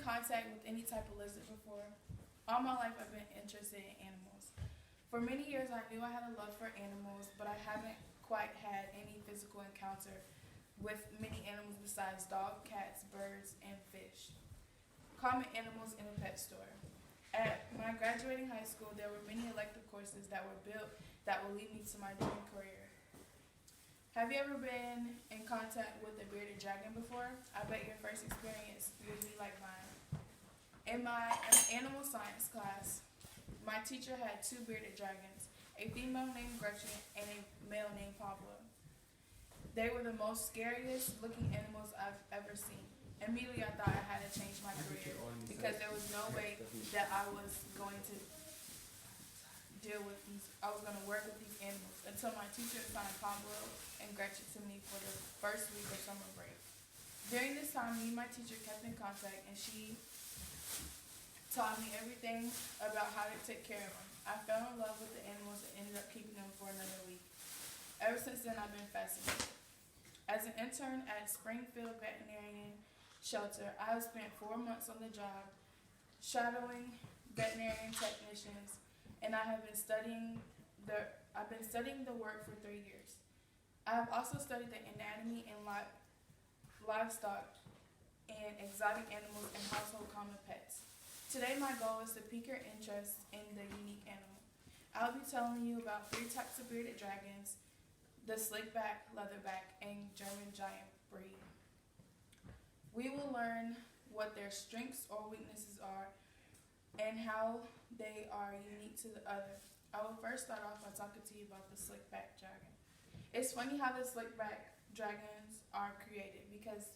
contact with any type of lizard before. All my life I've been interested in animals. For many years I knew I had a love for animals, but I haven't quite had any physical encounter with many animals besides dogs, cats, birds, and fish. Common animals in a pet store. At my graduating high school, there were many elective courses that were built that will lead me to my dream career. Have you ever been in contact with a bearded dragon before? I bet your first experience will be like mine. In my animal science class, my teacher had two bearded dragons, a female named Gretchen and a male named Pablo. They were the most scariest looking animals I've ever seen. Immediately I thought I had to change my career because there was no way that I was going to I was going to work with these animals until my teacher assigned Pablo and Gretchen to me for the first week of summer break. During this time, me and my teacher kept in contact, and she taught me everything about how to take care of them. I fell in love with the animals and ended up keeping them for another week. Ever since then, I've been fascinated. As an intern at Springfield Veterinarian Shelter, I have spent 4 months on the job shadowing veterinarian technicians, and I've been studying the work for 3 years. I have also studied the anatomy and livestock and exotic animals and household common pets. Today my goal is to pique your interest in the unique animal. I'll be telling you about 3 types of bearded dragons: the slickback, leatherback, and German giant breed. We will learn what their strengths or weaknesses are and how they are unique to the other. I will first start off by talking to you about the slickback dragon. It's funny how the slickback dragons are created because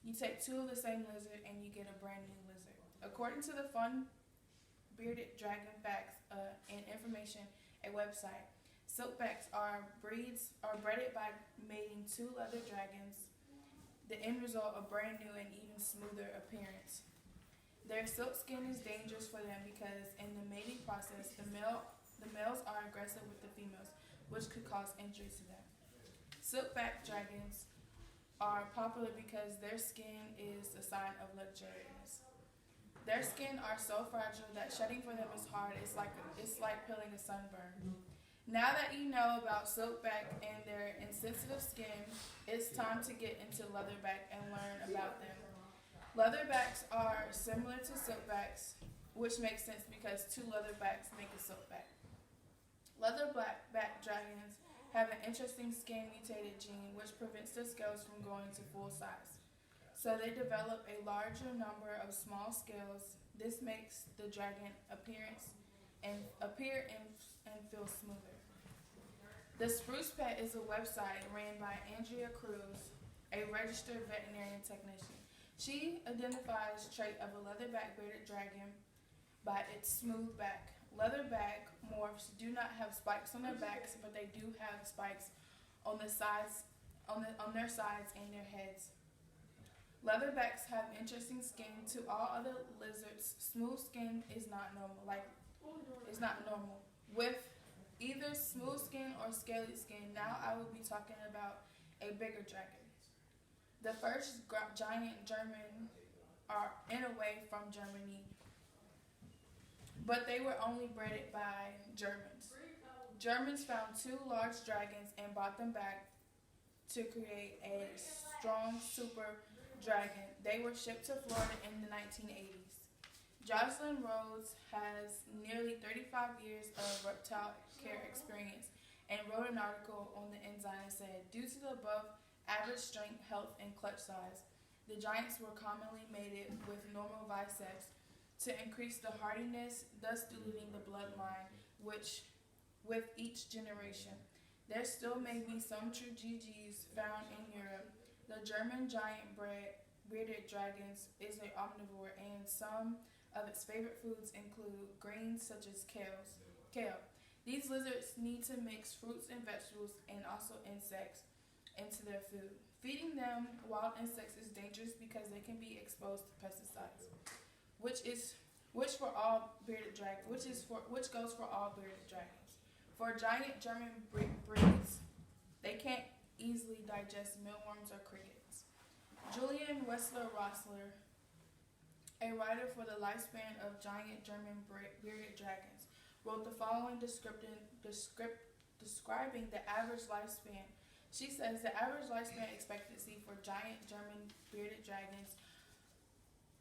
you take 2 of the same lizard and you get a brand new lizard. According to the Fun Bearded Dragon Facts and Information, a website, silkbacks are bred by mating 2 leather dragons. The end result, a brand new and even smoother appearance. Their silk skin is dangerous for them because in the mating process, the males are aggressive with the females, which could cause injuries to them. Silkback dragons are popular because their skin is a sign of luxurious. Their skin are so fragile that shedding for them is hard. It's like peeling a sunburn. Now that you know about silkback and their insensitive skin, it's time to get into leatherback and learn about them. Leatherbacks are similar to silkbacks, which makes sense because 2 leatherbacks make a silkback. Leatherback dragons have an interesting skin mutated gene which prevents their scales from going to full size. So they develop a larger number of small scales. This makes the dragon appear and feel smoother. The Spruce Pet is a website ran by Andrea Cruz, a registered veterinarian technician. She identifies trait of a leatherback bearded dragon by its smooth back. Leatherback morphs do not have spikes on their backs, but they do have spikes on their sides and their heads. Leatherbacks have interesting skin. To all other lizards, smooth skin is not normal. With either smooth skin or scaly skin, now I will be talking about a bigger dragon. The first giant German are in a way from Germany, but they were only bred by Germans. Germans found 2 large dragons and brought them back to create a strong super dragon. They were shipped to Florida in the 1980s. Jocelyn Rhodes has nearly 35 years of reptile care experience and wrote an article on the enzyme and said, due to the above average strength, health, and clutch size, the giants were commonly mated with normal biceps to increase the hardiness, thus diluting the bloodline with each generation. There still may be some true GGs found in Europe. The German giant bearded dragons is an omnivore, and some of its favorite foods include greens such as kale. These lizards need to mix fruits and vegetables and also insects into their food. Feeding them wild insects is dangerous because they can be exposed to pesticides, which goes for all bearded dragons. For giant German breeds, they can't easily digest mealworms or crickets. Julian Wessler Rossler a writer for the lifespan of giant German bearded dragons, wrote the following describing the average lifespan. She says the average lifespan expectancy for giant German bearded dragons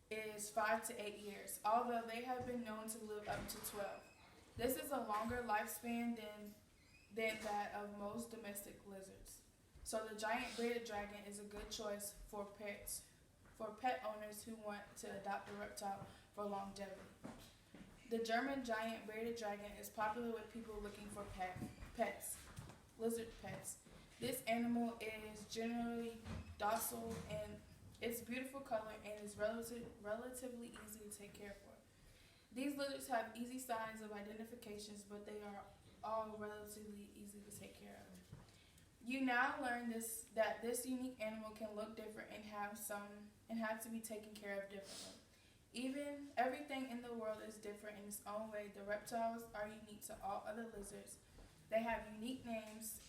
is 5 to 8 years, although they have been known to live up to 12. This is a longer lifespan than that of most domestic lizards. So the giant bearded dragon is a good choice for pet owners who want to adopt a reptile for longevity. The German giant bearded dragon is popular with people looking for lizard pets. This animal is generally docile and its beautiful color and is relatively easy to take care of. These lizards have easy signs of identifications, but they are all relatively easy to take care of. You now learn that this unique animal can look different and have to be taken care of differently. Everything in the world is different in its own way. The reptiles are unique to all other lizards. They have unique names.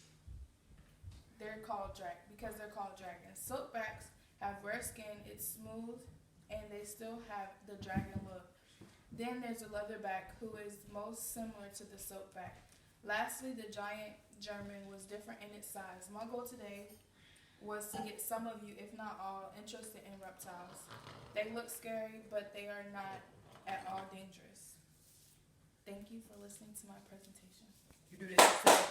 They're called dragons. Silkbacks have rare skin, it's smooth, and they still have the dragon look. Then there's a leatherback, who is most similar to the silkback. Lastly, the giant German was different in its size. My goal today was to get some of you, if not all, interested in reptiles. They look scary, but they are not at all dangerous. Thank you for listening to my presentation. You do this yourself.